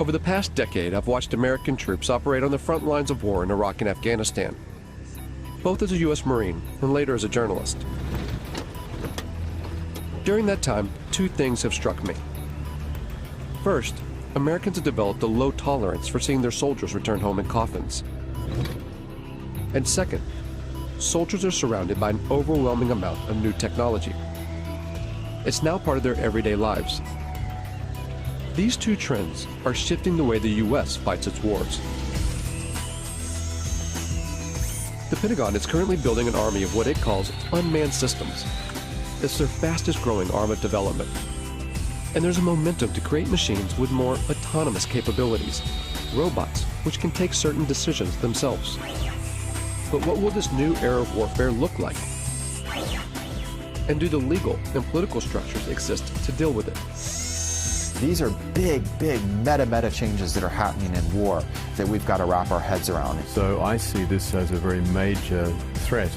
Over the past decade, I've watched American troops operate on the front lines of war in Iraq and Afghanistan, both as a U.S. Marine and later as a journalist. During that time, two things have struck me. First, Americans have developed a low tolerance for seeing their soldiers return home in coffins. And second, soldiers are surrounded by an overwhelming amount of new technology. It's now part of their everyday lives. These two trends are shifting the way the U.S. fights its wars. The Pentagon is currently building an army of what it calls unmanned systems. It's their fastest growing arm of development. And there's a momentum to create machines with more autonomous capabilities, robots which can take certain decisions themselves. But what will this new era of warfare look like? And do the legal and political structures exist to deal with it? These are big meta changes that are happening in war that we've got to wrap our heads around. So I see this as a very major threat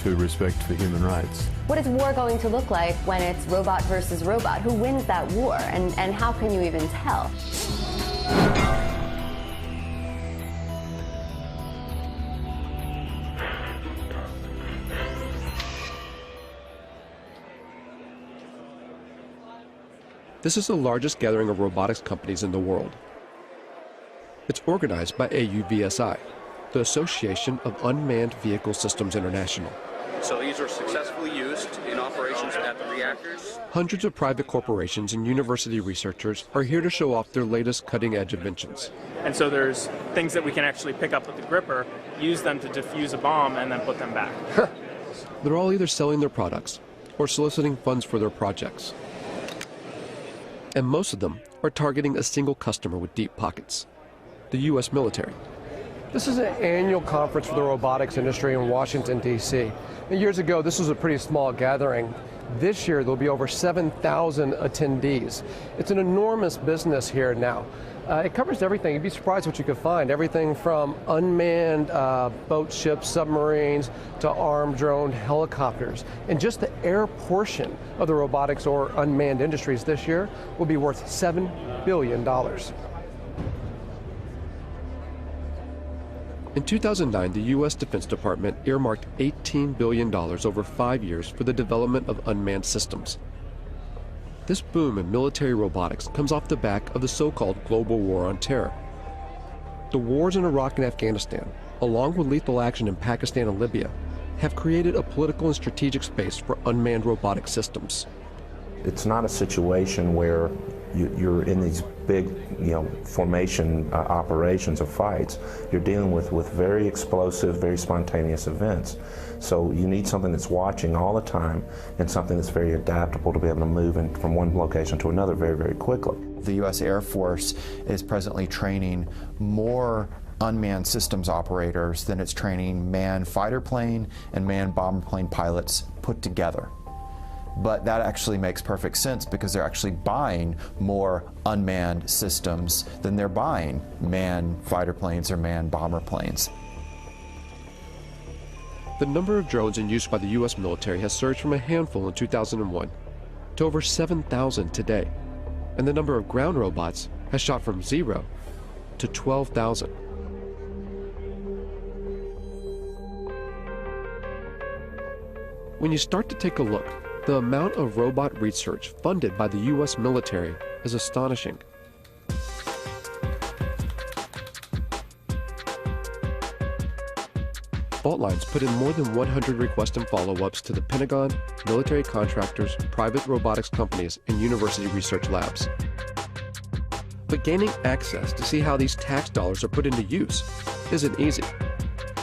to respect for human rights. What is war going to look like when it's robot versus robot? Who wins that war, and how can you even tell? This is the largest gathering of robotics companies in the world. It's organized by AUVSI, the Association of Unmanned Vehicle Systems International. So these are successfully used in operations at the reactors. Hundreds of private corporations and university researchers are here to show off their latest cutting-edge inventions. And so there's things that we can actually pick up with the gripper, use them to defuse a bomb, and then put them back. They're all either selling their products or soliciting funds for their projects. And most of them are targeting a single customer with deep pockets, the U.S. military. This is an annual conference for the robotics industry in Washington, D.C. And years ago, this was a pretty small gathering. This year, there'll be over 7,000 attendees. It's an enormous business here now. It covers everything. You'd be surprised what you could find. Everything from unmanned boats, ships, submarines, to armed drone helicopters. And just the air portion of the robotics or unmanned industries this year will be worth $7 billion. In 2009, the U.S. Defense Department earmarked $18 billion over 5 years for the development of unmanned systems. This boom in military robotics comes off the back of the so-called global war on terror. The wars in Iraq and Afghanistan, along with lethal action in Pakistan and Libya, have created a political and strategic space for unmanned robotic systems. It's not a situation where you're in these big, formation operations or fights. You're dealing with very explosive, very spontaneous events. So you need something that's watching all the time and something that's very adaptable to be able to move from one location to another very quickly. The U.S. Air Force is presently training more unmanned systems operators than it's training manned fighter plane and manned bomber plane pilots put together. But that actually makes perfect sense because they're actually buying more unmanned systems than they're buying manned fighter planes or manned bomber planes. The number of drones in use by the U.S. military has surged from a handful in 2001 to over 7,000 today, and the number of ground robots has shot from 0 to 12,000. When you start to take a look, the amount of robot research funded by the U.S. military is astonishing. Faultlines put in more than 100 requests and follow-ups to the Pentagon, military contractors, private robotics companies, and university research labs. But gaining access to see how these tax dollars are put into use isn't easy.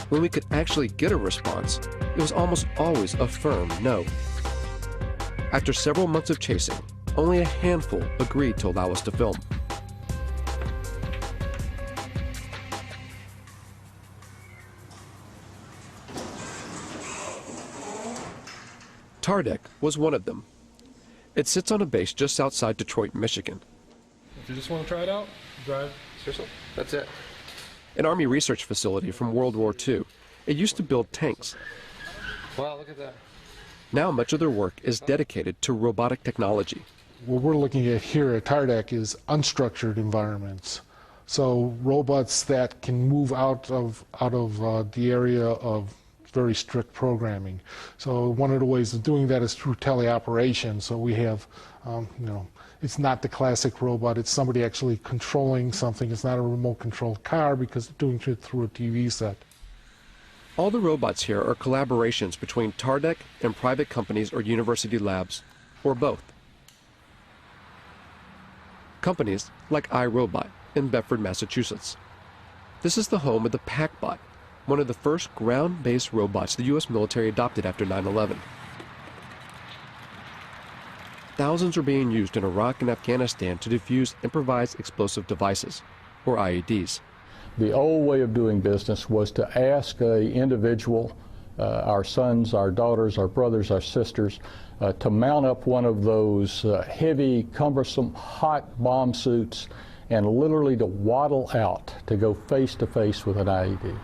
When we could actually get a response, it was almost always a firm no. After several months of chasing, only a handful agreed to allow us to film. Tardec was one of them. It sits on a base just outside Detroit, Michigan. If you just want to try it out, drive. Seriously? That's it. An Army research facility from World War II. It used to build tanks. Wow, look at that. Now much of their work is dedicated to robotic technology. What we're looking at here at Tardec is unstructured environments, So robots that can move out of the area of very strict programming. So one of the ways of doing that is through teleoperation. So we have, it's not the classic robot, it's somebody actually controlling something. It's not a remote controlled car because it's doing it through a TV set. All the robots here are collaborations between TARDEC and private companies or university labs, or both. Companies like iRobot in Bedford, Massachusetts. This is the home of the PackBot, one of the first ground-based robots the U.S. military adopted after 9/11. Thousands are being used in Iraq and Afghanistan to defuse improvised explosive devices, or IEDs. The old way of doing business was to ask an individual, our sons, our daughters, our brothers, our sisters, to mount up one of those heavy, cumbersome, hot bomb suits and literally to waddle out to go face to face with an IED.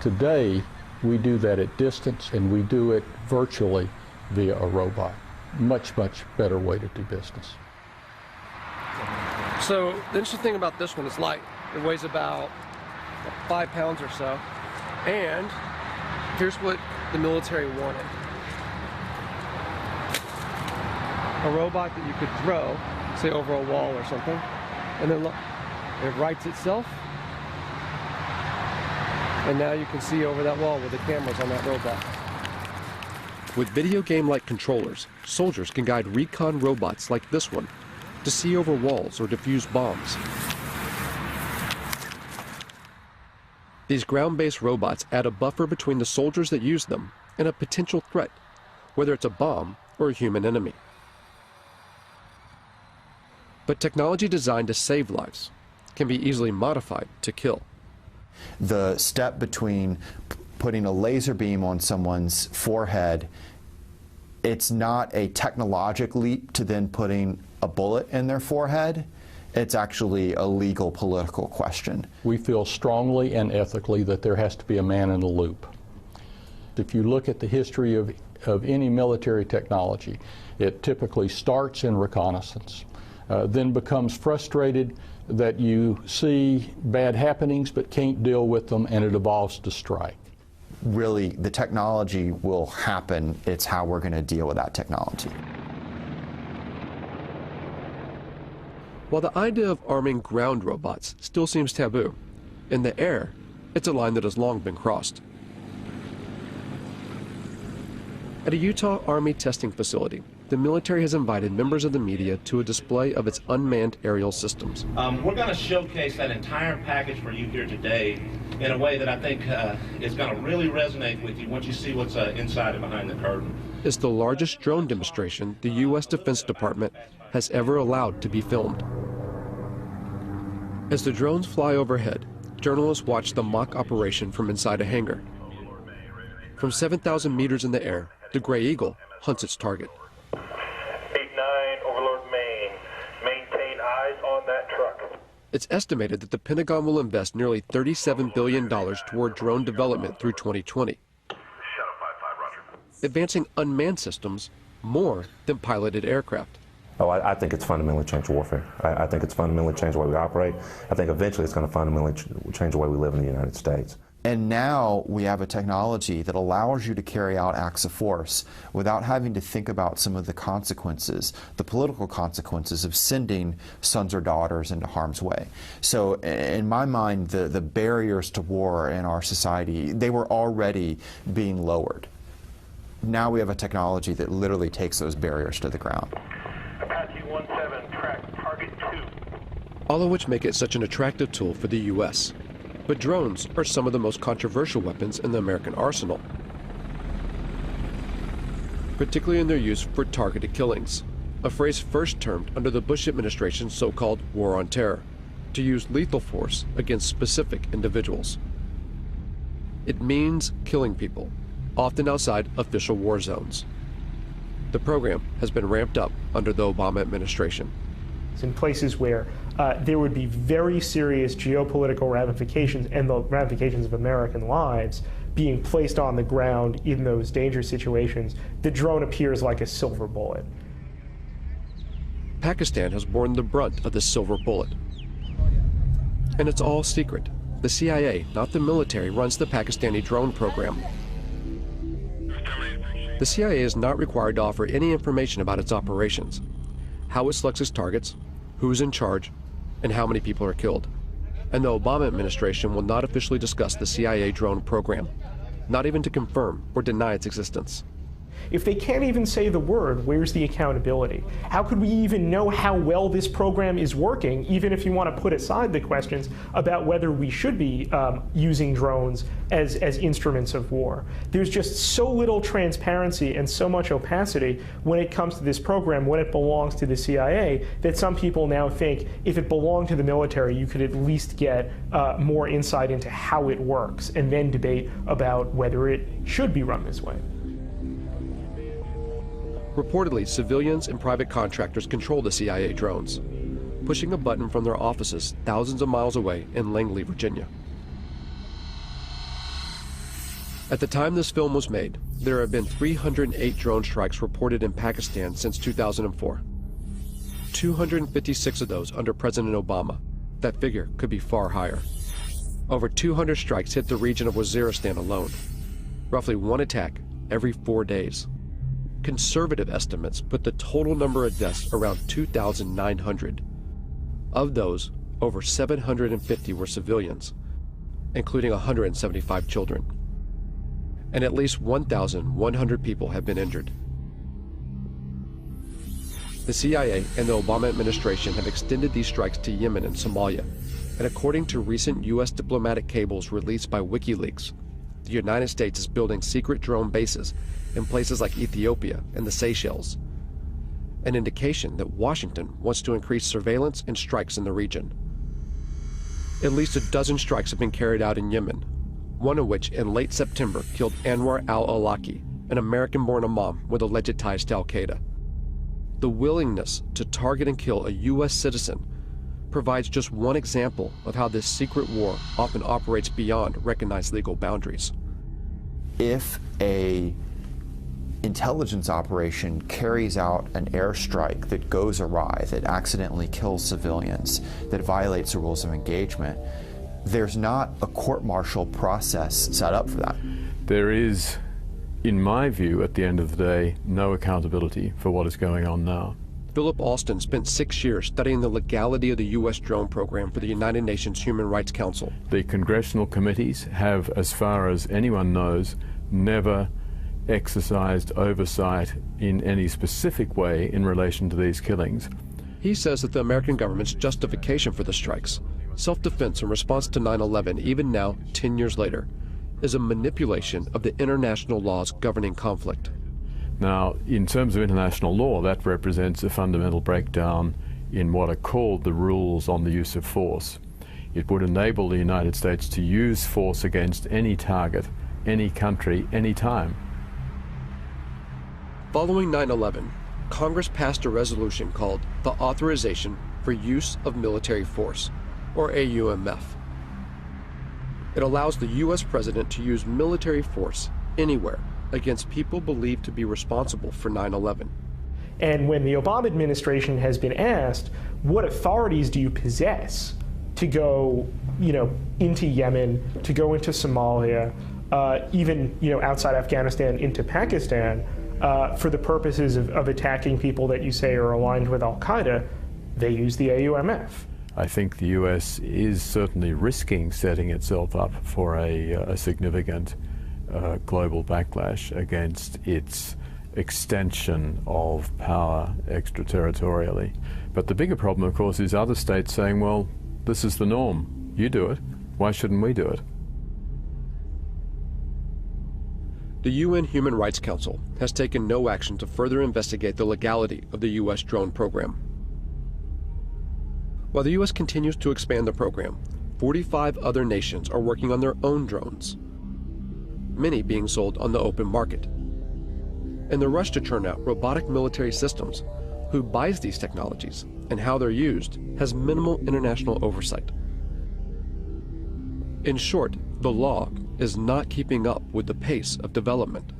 Today, we do that at distance, and we do it virtually via a robot. Much, much better way to do business. So the interesting thing about this one is light. It weighs about 5 pounds or so. And here's what the military wanted. A robot that you could throw, say over a wall or something, and then look, it rights itself. And now you can see over that wall with the cameras on that robot. With video game-like controllers, soldiers can guide recon robots like this one to see over walls or defuse bombs. These ground-based robots add a buffer between the soldiers that use them and a potential threat, whether it's a bomb or a human enemy. But technology designed to save lives can be easily modified to kill. The step between putting a laser beam on someone's forehead, it's not a technological leap to then putting a bullet in their forehead. It's actually a legal political question. We feel strongly and ethically that there has to be a man in the loop. If you look at the history of any military technology, it typically starts in reconnaissance, then becomes frustrated that you see bad happenings but can't deal with them, and it evolves to strike. Really, the technology will happen. It's how we're going to deal with that technology. While the idea of arming ground robots still seems taboo, in the air, it's a line that has long been crossed. At a Utah Army testing facility, the military has invited members of the media to a display of its unmanned aerial systems. We're going to showcase that entire package for you here today in a way that I think is going to really resonate with you once you see what's inside and behind the curtain. It's the largest drone demonstration the U.S. Defense Department has ever allowed to be filmed. As the drones fly overhead, journalists watch the mock operation from inside a hangar. From 7,000 meters in the air, the Gray Eagle hunts its target. 8-9, Overlord Maine. Maintain eyes on that truck. It's estimated that the Pentagon will invest nearly $37 billion toward drone development through 2020, advancing unmanned systems more than piloted aircraft. Oh, I think it's fundamentally changed warfare. I think it's fundamentally changed the way we operate. I think eventually it's going to fundamentally change the way we live in the United States. And now we have a technology that allows you to carry out acts of force without having to think about some of the consequences, the political consequences of sending sons or daughters into harm's way. So in my mind, the barriers to war in our society, they were already being lowered. Now we have a technology that literally takes those barriers to the ground. Apache 17, track target 2. All of which make it such an attractive tool for the U.S. But drones are some of the most controversial weapons in the American arsenal, particularly in their use for targeted killings, a phrase first termed under the Bush administration's so-called War on Terror, to use lethal force against specific individuals. It means killing people, often outside official war zones. The program has been ramped up under the Obama administration. In places where there would be very serious geopolitical ramifications and the ramifications of American lives being placed on the ground in those dangerous situations, the drone appears like a silver bullet. Pakistan has borne the brunt of this silver bullet. And it's all secret. The CIA, not the military, runs the Pakistani drone program. The CIA is not required to offer any information about its operations, how it selects its targets, who's in charge, and how many people are killed. And the Obama administration will not officially discuss the CIA drone program, not even to confirm or deny its existence. If they can't even say the word, where's the accountability? How could we even know how well this program is working, even if you want to put aside the questions about whether we should be using drones as instruments of war? There's just so little transparency and so much opacity when it comes to this program, when it belongs to the CIA, that some people now think if it belonged to the military, you could at least get more insight into how it works and then debate about whether it should be run this way. Reportedly, civilians and private contractors control the CIA drones, pushing a button from their offices thousands of miles away in Langley, Virginia. At the time this film was made, there have been 308 drone strikes reported in Pakistan since 2004. 256 of those under President Obama. That figure could be far higher. Over 200 strikes hit the region of Waziristan alone, roughly one attack every 4 days. Conservative estimates put the total number of deaths around 2,900. Of those, over 750 were civilians, including 175 children. And at least 1,100 people have been injured. The CIA and the Obama administration have extended these strikes to Yemen and Somalia, and according to recent U.S. diplomatic cables released by WikiLeaks, the United States is building secret drone bases in places like Ethiopia and the Seychelles, an indication that Washington wants to increase surveillance and strikes in the region. At least a dozen strikes have been carried out in Yemen, one of which in late September killed Anwar al-Awlaki, an American-born imam with alleged ties to al-Qaeda. The willingness to target and kill a U.S. citizen provides just one example of how this secret war often operates beyond recognized legal boundaries. If a intelligence operation carries out an airstrike that goes awry, that accidentally kills civilians, that violates the rules of engagement, there's not a court-martial process set up for that. There is, in my view, at the end of the day, no accountability for what is going on now. Philip Alston spent 6 years studying the legality of the U.S. drone program for the United Nations Human Rights Council. The congressional committees have, as far as anyone knows, never exercised oversight in any specific way in relation to these killings. He says that the American government's justification for the strikes, self-defense in response to 9/11, even now, 10 years later, is a manipulation of the international laws governing conflict. Now, in terms of international law, that represents a fundamental breakdown in what are called the rules on the use of force. It would enable the United States to use force against any target, any country, any time. Following 9/11, Congress passed a resolution called the Authorization for Use of Military Force, or AUMF. It allows the U.S. president to use military force anywhere against people believed to be responsible for 9/11. And when the Obama administration has been asked, what authorities do you possess to go, into Yemen, to go into Somalia, even, outside Afghanistan into Pakistan, for the purposes of attacking people that you say are aligned with al-Qaeda, they use the AUMF. I think the U.S. is certainly risking setting itself up for a significant global backlash against its extension of power extraterritorially. But the bigger problem, of course, is other states saying, well, this is the norm. You do it. Why shouldn't we do it? The UN Human Rights Council has taken no action to further investigate the legality of the U.S. drone program. While the U.S. continues to expand the program, 45 other nations are working on their own drones, many being sold on the open market. In the rush to churn out robotic military systems, who buys these technologies and how they're used has minimal international oversight. In short, the law is not keeping up with the pace of development.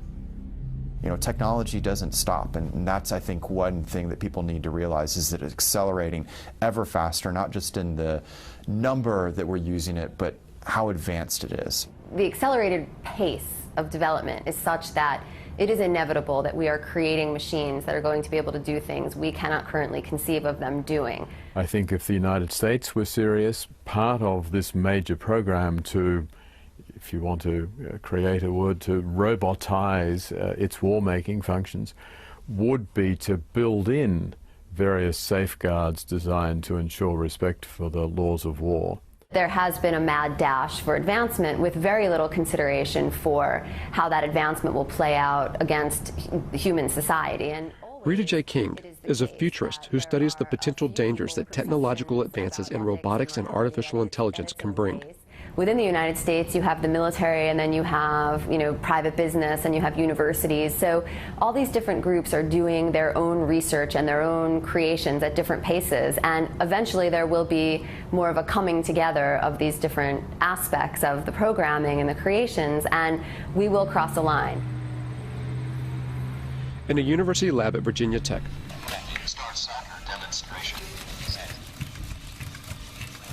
You know, technology doesn't stop, and that's, I think, one thing that people need to realize is that it's accelerating ever faster, not just in the number that we're using it, but how advanced it is. The accelerated pace of development is such that it is inevitable that we are creating machines that are going to be able to do things we cannot currently conceive of them doing. I think if the United States were serious, part of this major program to, if you want to create a word, to robotize its war-making functions, would be to build in various safeguards designed to ensure respect for the laws of war. There has been a mad dash for advancement with very little consideration for how that advancement will play out against human society. And Rita J. King is a futurist who studies the potential dangers that technological advances in robotics and artificial intelligence can bring. Within the United States, you have the military, and then you have, private business, and you have universities. So all these different groups are doing their own research and their own creations at different paces. And eventually there will be more of a coming together of these different aspects of the programming and the creations, and we will cross a line. In a university lab at Virginia Tech,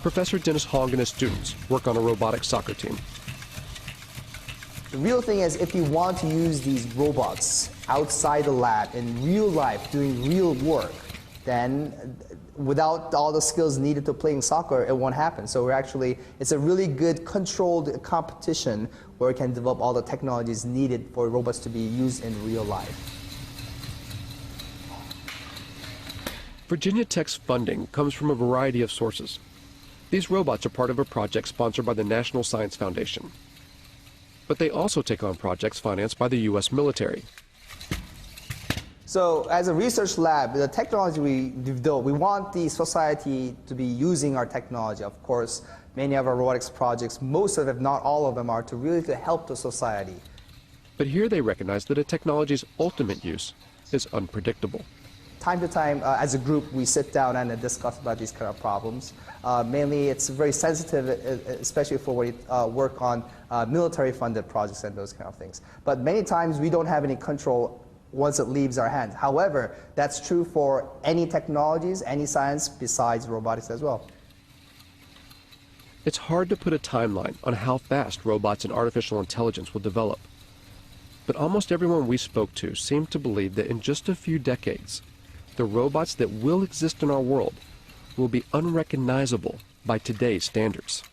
Professor Dennis Hong and his students work on a robotic soccer team. The real thing is, if you want to use these robots outside the lab in real life doing real work, then without all the skills needed to playing soccer, it won't happen. So it's a really good controlled competition where we can develop all the technologies needed for robots to be used in real life. Virginia Tech's funding comes from a variety of sources. These robots are part of a project sponsored by the National Science Foundation. But they also take on projects financed by the U.S. military. So as a research lab, the technology we develop, we want the society to be using our technology. Of course, many of our robotics projects, most of them, if not all of them, are to help the society. But here they recognize that a technology's ultimate use is unpredictable. Time to time, as a group, we sit down and discuss about these kind of problems. Mainly, it's very sensitive, especially for when we work on military-funded projects and those kind of things. But many times, we don't have any control once it leaves our hands. However, that's true for any technologies, any science besides robotics as well. It's hard to put a timeline on how fast robots and artificial intelligence will develop. But almost everyone we spoke to seemed to believe that in just a few decades, the robots that will exist in our world will be unrecognizable by today's standards.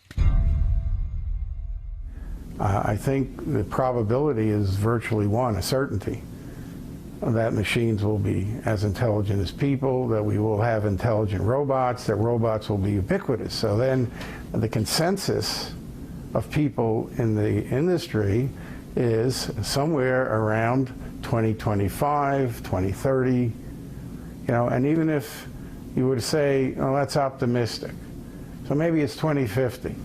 I think the probability is virtually one, a certainty, that machines will be as intelligent as people, that we will have intelligent robots, that robots will be ubiquitous. So then the consensus of people in the industry is somewhere around 2025, 2030, and even if you were to say, oh, that's optimistic, so maybe it's 2050.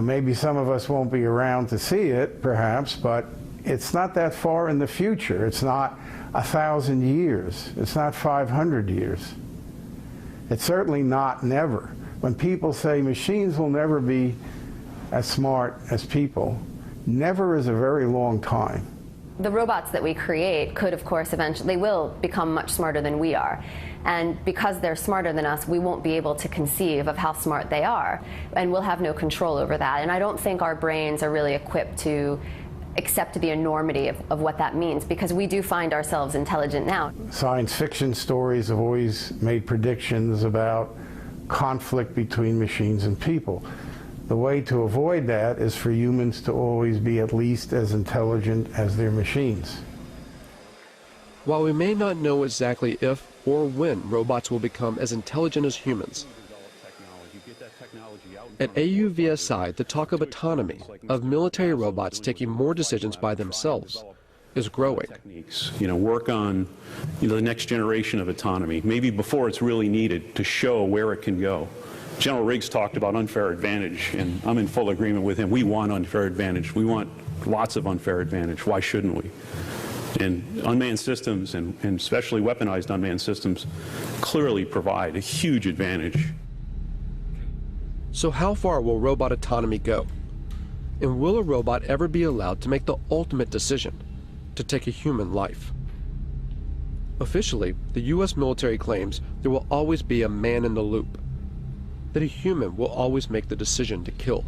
Maybe some of us won't be around to see it, perhaps, but it's not that far in the future. It's not 1,000 years. It's not 500 years. It's certainly not never. When people say machines will never be as smart as people, never is a very long time. The robots that we create could, of course, eventually, they will become much smarter than we are. And because they're smarter than us, we won't be able to conceive of how smart they are. And we'll have no control over that. And I don't think our brains are really equipped to accept the enormity of what that means, because we do find ourselves intelligent now. Science fiction stories have always made predictions about conflict between machines and people. The way to avoid that is for humans to always be at least as intelligent as their machines. While we may not know exactly if or when robots will become as intelligent as humans, at AUVSI, the talk of autonomy, of military robots taking more decisions by themselves, is growing. Work on the next generation of autonomy, maybe before it's really needed, to show where it can go. General Riggs talked about unfair advantage, and I'm in full agreement with him. We want unfair advantage. We want lots of unfair advantage. Why shouldn't we? And unmanned systems, and especially weaponized unmanned systems, clearly provide a huge advantage. So how far will robot autonomy go? And will a robot ever be allowed to make the ultimate decision, to take a human life. Officially, the U.S. military claims there will always be a man in the loop, that a human will always make the decision to kill.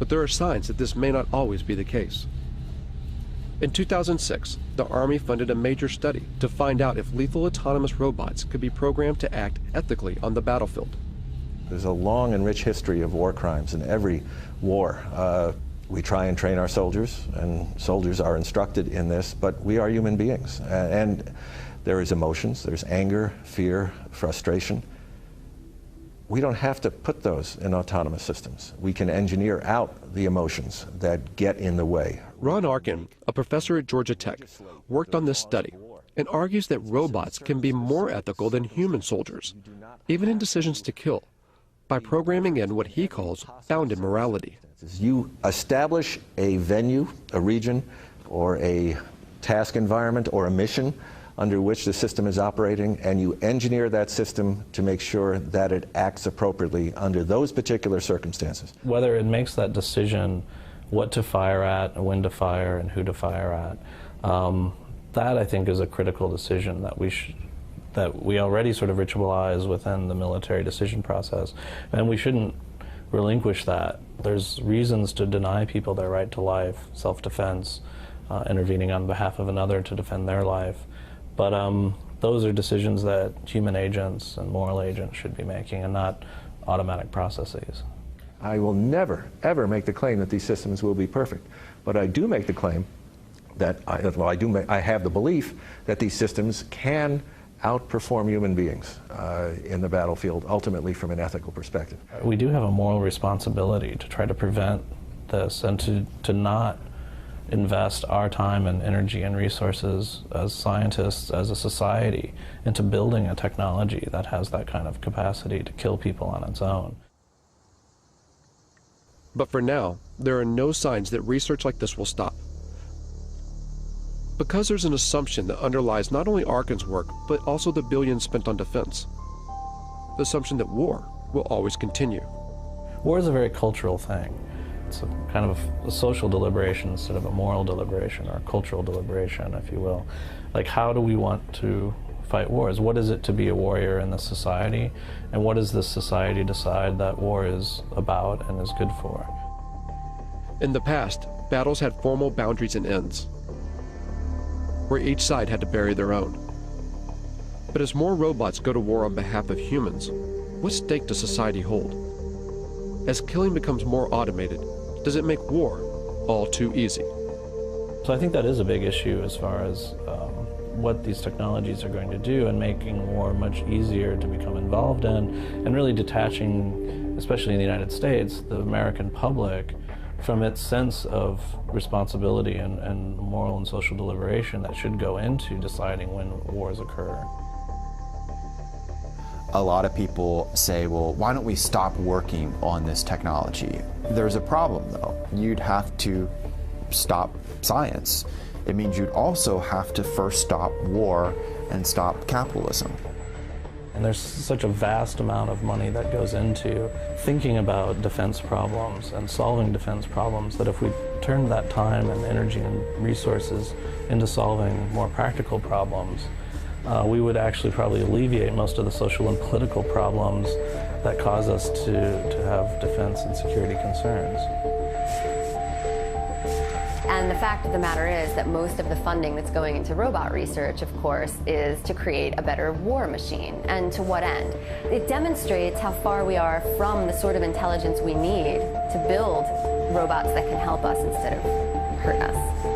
But there are signs that this may not always be the case. In 2006, the Army funded a major study to find out if lethal autonomous robots could be programmed to act ethically on the battlefield. There's a long and rich history of war crimes in every war. We try and train our soldiers, and soldiers are instructed in this, but we are human beings. And there is emotions, there's anger, fear, frustration. We don't have to put those in autonomous systems. We can engineer out the emotions that get in the way. Ron Arkin, a professor at Georgia Tech, worked on this study and argues that robots can be more ethical than human soldiers, even in decisions to kill, by programming in what he calls bounded morality. You establish a venue, a region, or a task environment, or a mission under which the system is operating, and you engineer that system to make sure that it acts appropriately under those particular circumstances. Whether it makes that decision what to fire at, and when to fire, and who to fire at, that I think is a critical decision that we already sort of ritualize within the military decision process, and we shouldn't relinquish that. There's reasons to deny people their right to life, self-defense, intervening on behalf of another to defend their life. But those are decisions that human agents and moral agents should be making, and not automatic processes. I will never, ever make the claim that these systems will be perfect. But I do make the claim that, I have the belief that these systems can outperform human beings in the battlefield, ultimately from an ethical perspective. We do have a moral responsibility to try to prevent this, and to not invest our time and energy and resources as scientists, as a society, into building a technology that has that kind of capacity to kill people on its own. But for now, there are no signs that research like this will stop. Because there's an assumption that underlies not only Arkin's work, but also the billions spent on defense. The assumption that war will always continue. War is a very cultural thing. It's a kind of a social deliberation instead of a moral deliberation, or a cultural deliberation, if you will. Like, how do we want to fight wars? What is it to be a warrior in this society? And what does this society decide that war is about and is good for? In the past, battles had formal boundaries and ends, where each side had to bury their own. But as more robots go to war on behalf of humans, what stake does society hold? As killing becomes more automated, does it make war all too easy? So I think that is a big issue as far as what these technologies are going to do, and making war much easier to become involved in, and really detaching, especially in the United States, the American public from its sense of responsibility and moral and social deliberation that should go into deciding when wars occur. A lot of people say, well, why don't we stop working on this technology? There's a problem, though. You'd have to stop science. It means you'd also have to first stop war and stop capitalism. And there's such a vast amount of money that goes into thinking about defense problems and solving defense problems, that if we turned that time and energy and resources into solving more practical problems, we would actually probably alleviate most of the social and political problems that cause us to have defense and security concerns. And the fact of the matter is that most of the funding that's going into robot research, of course, is to create a better war machine. And to what end? It demonstrates how far we are from the sort of intelligence we need to build robots that can help us instead of hurt us.